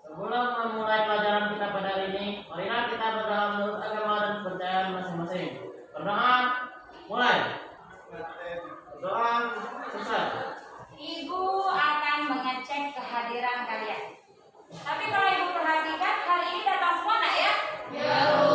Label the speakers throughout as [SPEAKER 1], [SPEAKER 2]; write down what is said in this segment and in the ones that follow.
[SPEAKER 1] Sebelum memulai pelajaran kita pada hari ini, marilah kita berdoa menurut agama dan kepercayaan masing-masing. Berdoa, mulai. Berdoa, selesai.
[SPEAKER 2] Ibu akan mengecek kehadiran kalian. Tapi kalau ibu perhatikan, hari ini datang semua nak ya? Ya, Bu.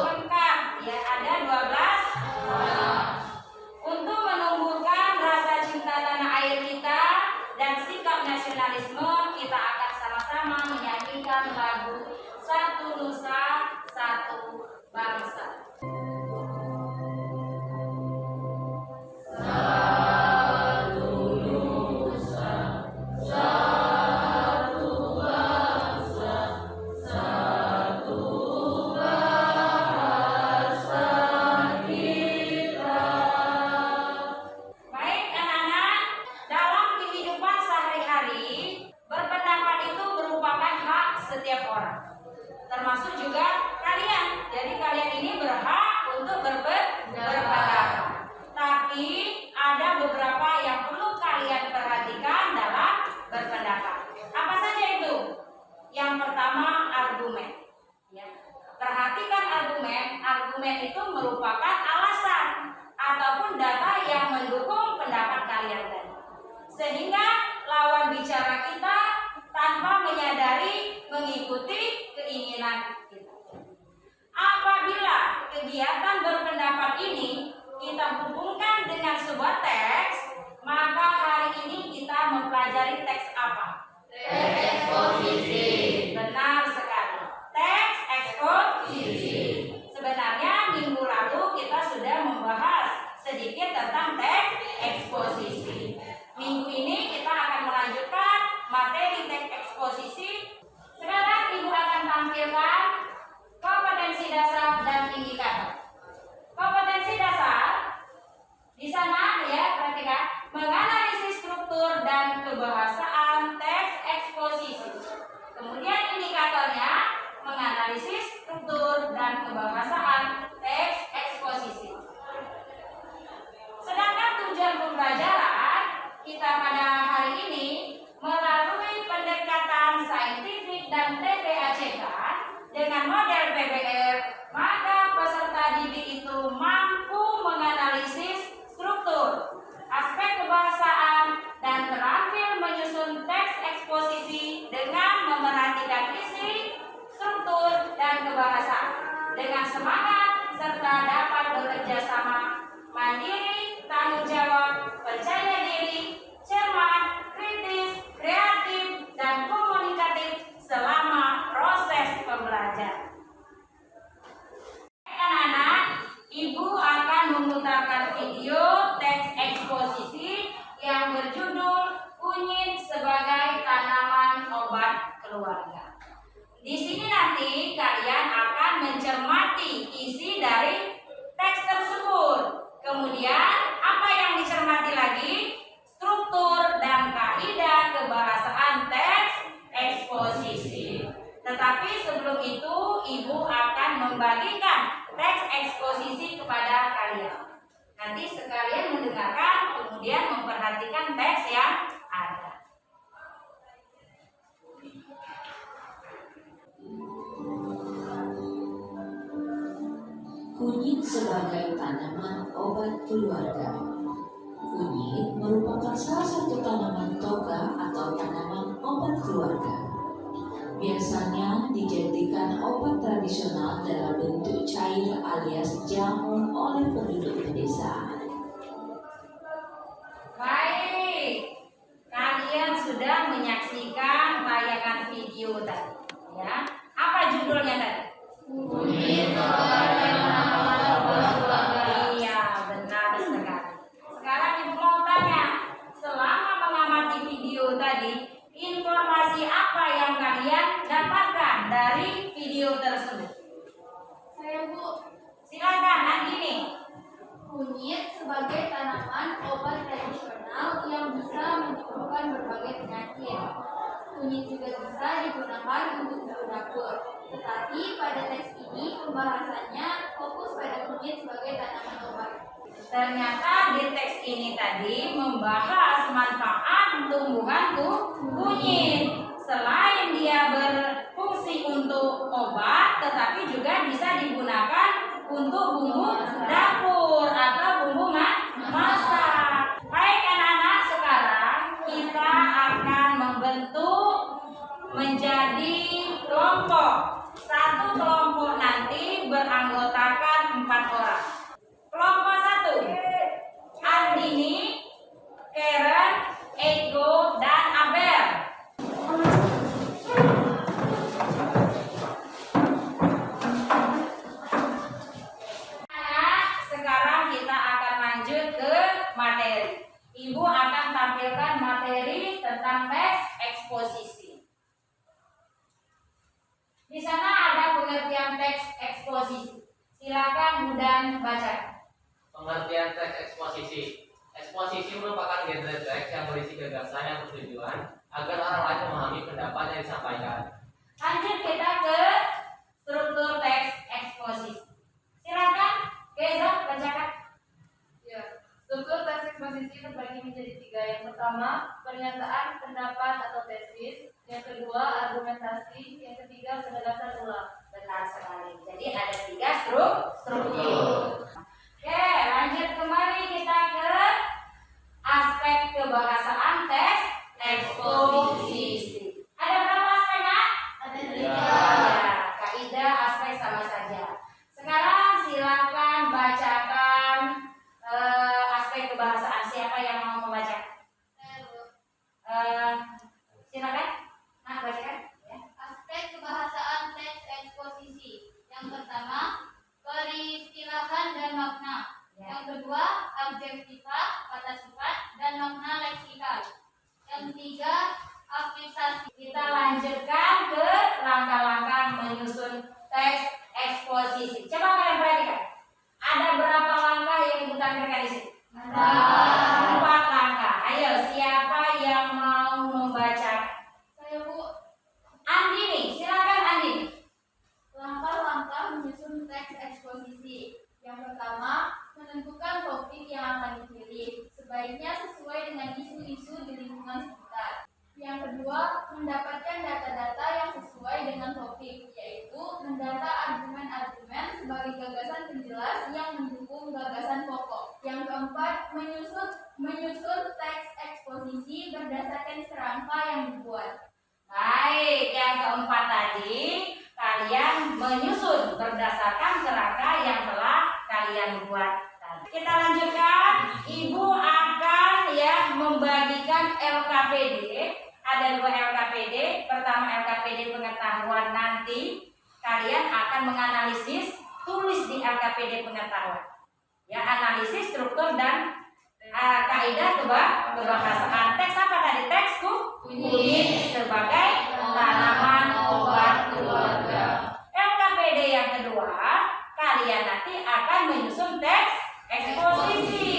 [SPEAKER 2] Lengkap. Ya, ada 12 orang. Untuk menumbuhkan rasa cinta tanah air kita dan sikap nasionalisme, kita akan sama-sama menyanyikan lagu Satu Nusa, Satu Bangsa. Baik anak-anak, dalam kehidupan sehari-hari, berpendapat itu merupakan hak setiap orang, termasuk juga kalian. Jadi kalian ini berhak untuk berpendapat. Tapi ada beberapa yang perlu kalian perhatikan dalam berpendapat. Apa saja itu? Yang pertama, argumen. Ya. Perhatikan argumen. Argumen itu merupakan alasan ataupun data yang mendukung pendapat kalian tadi. Sehingga lawan bicara kita tanpa menyadari mengikuti keinginan kita. Apabila kegiatan berpendapat ini kita hubungkan dengan sebuah teks, maka hari ini kita mempelajari teks apa? Teks eksposisi. Benar sekali. Teks eksposisi. Sebenarnya minggu lalu kita sudah membahas sedikit tentang teks eksposisi. Minggu ini kita akan melanjutkan materi teks eksposisi. Sekarang Ibu akan tampilkan kompetensi dasar dan indikator. Kompetensi dasar di sana ya, perhatikan, menganalisis struktur dan kebahasaan teks eksposisi. Kemudian indikatornya menganalisis struktur dan kebahasaan teks eksposisi. Sedangkan tujuan pembelajaran kita pada hari ini melalui pendekatan saintifik dan TPACK dengan model PBR, maka peserta didik itu mampu menganalisis struktur, aspek kebahasaan, dan terampil menyusun teks eksposisi dengan memerhatikan isi, struktur, dan kebahasaan dengan semangat serta dapat bekerja sama, mandiri, tanggung jawab, percaya diri, cermat, kritis, kreatif, dan komunikatif selama proses pembelajaran. Anak-anak, Ibu akan memutarkan video teks eksposisi yang berjudul Kunyit sebagai Tanaman Obat Keluarga. Di sini nanti kalian akan mencermati isi dari teks tersebut. Kemudian apa yang dicermati lagi? Struktur dan kaidah kebahasaan teks eksposisi. Tetapi sebelum itu Ibu akan membagikan teks eksposisi kepada kalian. Nanti sekalian mendengarkan, kemudian memperhatikan teks yang ada.
[SPEAKER 3] Kunyit sebagai tanaman obat keluarga. Kunyit merupakan salah satu tanaman toga atau tanaman obat keluarga. Biasanya dijadikan obat tradisional dalam bentuk cair alias jamu oleh penduduk pedesaan.
[SPEAKER 2] Baik, kalian sudah menyaksikan tayangan video tadi, ya. Apa judulnya tadi? Kunyit sebagai tanaman obat keluarga. Iya, benar sekali. Sekarang Ibu mau tanya, selama mengamati video tadi, informasi apa yang kalian dapatkan dari video tersebut?
[SPEAKER 4] Saya Bu,
[SPEAKER 2] Silakan, Andini.
[SPEAKER 4] kunyit sebagai tanaman obat tradisional yang bisa menyembuhkan berbagai penyakit. Kunyit juga bisa digunakan untuk dapur. Tetapi pada teks ini pembahasannya fokus pada kunyit sebagai tanaman obat.
[SPEAKER 2] Ternyata di teks ini tadi membahas manfaat tumbuhan kunyit. Selain dia menjadi kelompok. Satu kelompok nanti beranggotakan 4 orang. Kelompok 1, Andini, Karen, Ego, dan Abel. Nah, sekarang kita akan lanjut ke materi. Ibu akan tampilkan materi tentang teks eksposisi. Di sana ada pengertian teks eksposisi. Silakan Budan baca.
[SPEAKER 1] Pengertian teks eksposisi. Eksposisi merupakan genre teks yang berisi gagasan yang bertujuan agar orang lain memahami pendapat yang disampaikan.
[SPEAKER 2] Lanjut kita ke struktur teks eksposisi. Silakan Geza bacakan.
[SPEAKER 4] Ya, struktur teks eksposisi terbagi menjadi 3. Yang pertama, pernyataan, pendapat atau tesis. Yang kedua, argumentasi. Yang ketiga, penjelasan ulang.
[SPEAKER 2] Benar sekali. Jadi ada 3 struktur. Oke, lanjut kembali kita ke aspek kebahasaan teks eksposisi. Ada berapa aspek, Nak?
[SPEAKER 4] Ada 3.
[SPEAKER 2] Ya, kaidah aspek sama saja. Sekarang silakan bacakan aspek kebahasaan. Siapa yang mau membaca? Silakan. Nah, bacakan. Ya.
[SPEAKER 4] Aspek kebahasaan teks eksposisi. Yang pertama, peristilahan dan makna.
[SPEAKER 2] Ya.
[SPEAKER 4] Yang kedua, adjektiva, kata sifat, dan makna leksikal. Yang ketiga, afiksasi.
[SPEAKER 2] Kita lanjutkan ke langkah-langkah menyusun teks eksposisi. Coba kalian perhatikan. Ada berapa langkah yang Ibu tampilkan di sini? 4 langkah. Ayo, siapa yang mau membaca?
[SPEAKER 4] Saya Bu,
[SPEAKER 2] Andini, silakan Andini.
[SPEAKER 4] langkah-langkah menyusun teks eksposisi. Yang pertama, menentukan topik yang akan dipilih. Sebaiknya sesuai dengan isu-isu di lingkungan sekitar. Yang kedua, mendapatkan data-data yang sesuai dengan topik, yaitu mendata argumen-argumen sebagai gagasan penjelas yang mendukung gagasan pokok. Yang keempat, menyusun teks eksposisi berdasarkan kerangka yang dibuat.
[SPEAKER 2] Baik, yang keempat tadi kalian menyusun berdasarkan kerangka yang telah kalian buat. Kita lanjutkan. Ibu akan membagikan LKPD. Ada 2 LKPD. Pertama LKPD pengetahuan, nanti kalian akan menganalisis, tulis di LKPD pengetahuan. Ya, analisis struktur dan kaidah kebahasaan. Teks apa tadi? Teks kunyit sebagai tanaman obat keluarga. LKPD yang kedua, kalian nanti akan menyusun teks eksposisi.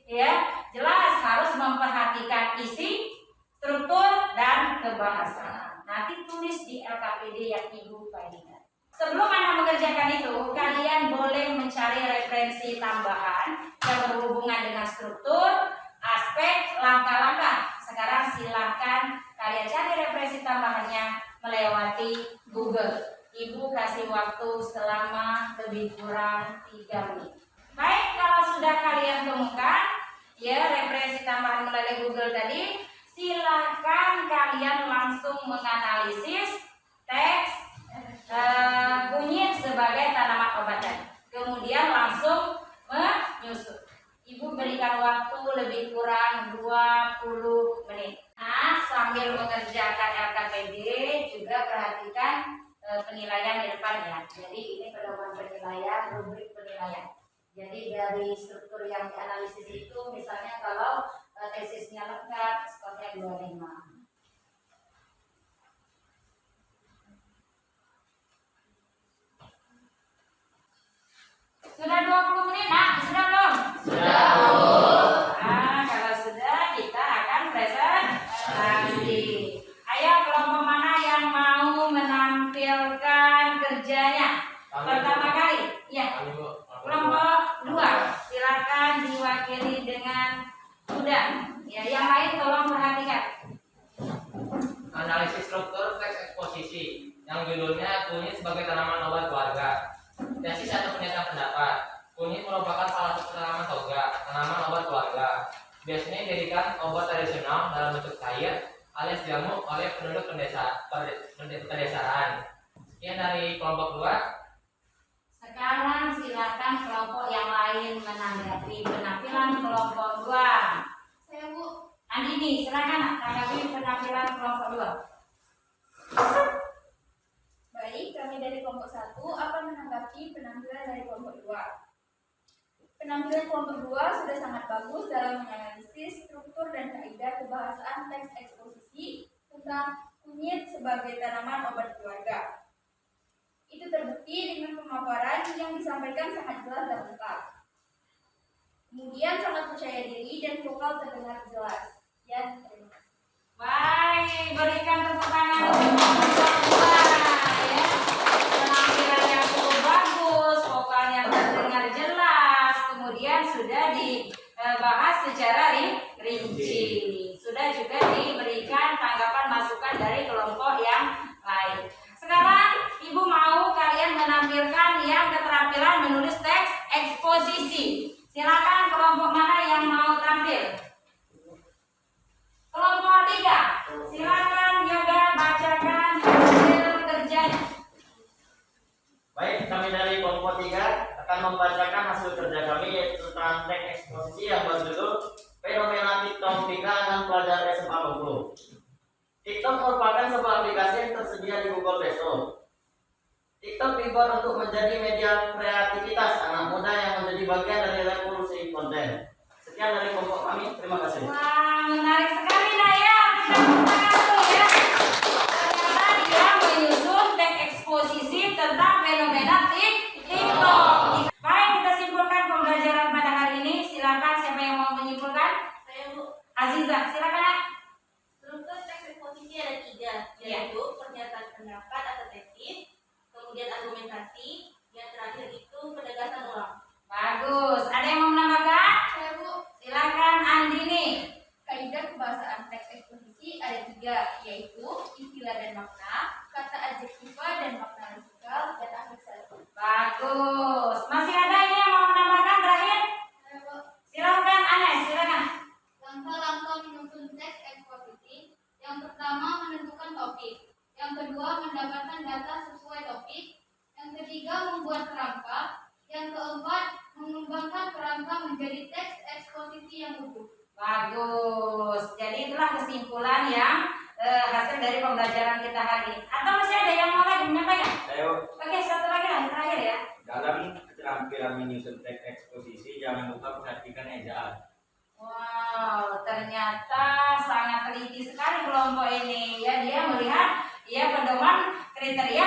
[SPEAKER 2] Ya, jelas harus memperhatikan isi, struktur, dan kebahasaan. Nanti tulis di LKPD yang Ibu bagikan. Sebelum Anda mengerjakan itu, kalian boleh mencari referensi tambahan yang berhubungan dengan struktur, aspek, langkah-langkah. Sekarang silahkan kalian cari referensi tambahannya melewati Google. Ibu kasih waktu selama lebih kurang 3 menit. Baik, kalau sudah kalian temukan ya referensi tambahan melalui Google tadi, silahkan kalian langsung menganalisis teks kunyit sebagai tanaman obatan. Kemudian langsung menyusun. Ibu berikan waktu lebih kurang 20 menit. Nah, sambil mengerjakan LKPD juga perhatikan penilaian di depan ya. Jadi ini pedoman penilaian, rubrik penilaian. Jadi dari struktur yang dianalisis itu, misalnya kalau tesisnya lengkap, skornya 25. Sudah 20 menit, nah, sudah belum?
[SPEAKER 1] Sudah.
[SPEAKER 2] Nah, kalau sudah, kita akan presentasi. Ayo, kelompok mana yang mau menampilkan kerjanya? Pertama kali, ya. Kelompok 2, silakan diwakili dengan Budan. Ya, yang lain tolong perhatikan.
[SPEAKER 1] Analisis struktur teks eksposisi yang judulnya kunyit sebagai tanaman obat keluarga. Tesis atau pernyataan pendapat. Kunyit merupakan salah satu tanaman toga, tanaman obat keluarga. Biasanya dijadikan obat tradisional dalam bentuk cair
[SPEAKER 5] alias diamuk oleh penduduk pedesaan. Sekian dari kelompok 2.
[SPEAKER 2] Sekarang silakan kelompok yang lain menanggapi penampilan kelompok 2.
[SPEAKER 4] Saya Bu.
[SPEAKER 2] Andini, silakan tanggapi penampilan kelompok 2.
[SPEAKER 4] Baik, kami dari kelompok 1 akan menanggapi penampilan dari kelompok 2. Penampilan kelompok 2 sudah sangat bagus dalam menganalisis struktur dan kaidah kebahasaan teks eksposisi tentang kunyit sebagai tanaman obat keluarga. Itu terbukti dengan pemaparan yang disampaikan sangat jelas dan lengkap. Kemudian sangat percaya diri dan vokal terdengar jelas. Ya, terima kasih.
[SPEAKER 2] Baik, berikan tepuk tangan untuk kelompok 2 ya. Penampilan yang cukup bagus, vokalnya terdengar jelas, kemudian sudah dibahas secara rinci. Sudah juga diberikan tanggapan masukan dari kelompok yang lain. Sekarang Ibu mau kalian menampilkan yang keterampilan menulis teks eksposisi. Silakan kelompok mana yang mau tampil? Kelompok 3. Silakan Yoga bacakan hasil kerjanya.
[SPEAKER 1] Baik, kami dari kelompok 3 akan membacakan hasil kerja kami yaitu tentang teks eksposisi yang berjudul Fenomena TikTok di kalangan pelajar SMA Bengkulu. TikTok merupakan sebuah aplikasi yang tersedia di Google Play Store. TikTok dibuat untuk menjadi media kreativitas anak muda yang menjadi bagian dari revolusi konten. Sekian dari kelompok kami, terima kasih.
[SPEAKER 2] Wah, menarik sekali Naya. Tepuk tangan dulu ya. Ternyata dia menyusun teks eksposisi tentang fenomena TikTok. Baik, kita simpulkan pembelajaran pada hari ini. Silakan siapa yang mau menyimpulkan?
[SPEAKER 6] Saya Bu.
[SPEAKER 2] Aziza, silakan. Nak.
[SPEAKER 6] Struktur teks eksposisi ada 3, yaitu pernyataan pendapat atau tesis, kemudian argumentasi, yang terakhir itu penegasan ulang.
[SPEAKER 2] Bagus. Ada yang mau menambahkan?
[SPEAKER 4] Saya Bu.
[SPEAKER 2] Silakan Andini.
[SPEAKER 4] Kaidah kebahasaan teks eksposisi ada 3, yaitu istilah dan makna, kata adjektiva dan makna lesikal, dan afiksasi.
[SPEAKER 2] Bagus. Masih ada ini yang mau menambahkan terakhir?
[SPEAKER 4] Saya Bu.
[SPEAKER 2] Silakan Anes, silakan.
[SPEAKER 4] Langkah-langkah menyusun teks eksposisi. Yang pertama menentukan topik. Yang kedua mendapatkan data sesuai topik. Yang ketiga membuat kerangka. Yang keempat mengembangkan kerangka menjadi teks eksposisi yang utuh.
[SPEAKER 2] Bagus. Jadi itulah kesimpulan yang hasil dari pembelajaran kita hari ini. Atau masih ada yang mau lagi menyampaikan?
[SPEAKER 7] Ayo,
[SPEAKER 2] Oke, satu lagi lah terakhir ya.
[SPEAKER 7] dalam keterampilan menyusun teks eksposisi jangan lupa perhatikan ejaan.
[SPEAKER 2] Wow, ternyata sangat teliti sekali kelompok ini. Ya, dia melihat pedoman kriteria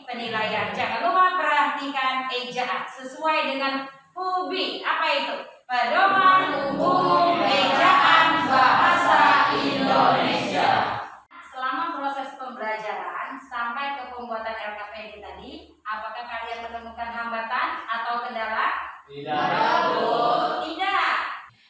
[SPEAKER 2] penilaian. Jangan lupa perhatikan ejaan sesuai dengan PUBI. Apa itu? Pedoman Umum Ejaan Bahasa Indonesia. Selama proses pembelajaran sampai ke pembuatan LKPD tadi, apakah kalian menemukan hambatan atau kendala? Tidak.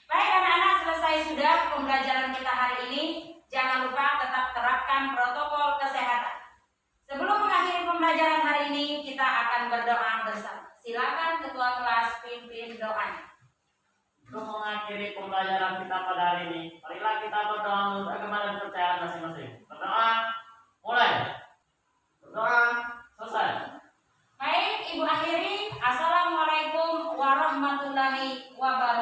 [SPEAKER 2] Baik anak-anak, selesai sudah pembelajaran kita hari ini. Jangan lupa tetap terapkan protokol kesehatan. Sebelum mengakhiri pembelajaran hari ini, kita akan berdoa bersama. Silakan ketua kelas pimpin doanya.
[SPEAKER 1] Untuk mengakhiri pembelajaran kita pada hari ini, marilah kita berdoa menurut agama dan kepercayaan masing-masing. Berdoa, mulai. Berdoa, selesai.
[SPEAKER 2] Baik, Ibu akhiri. Assalamualaikum warahmatullahi wabarakatuh.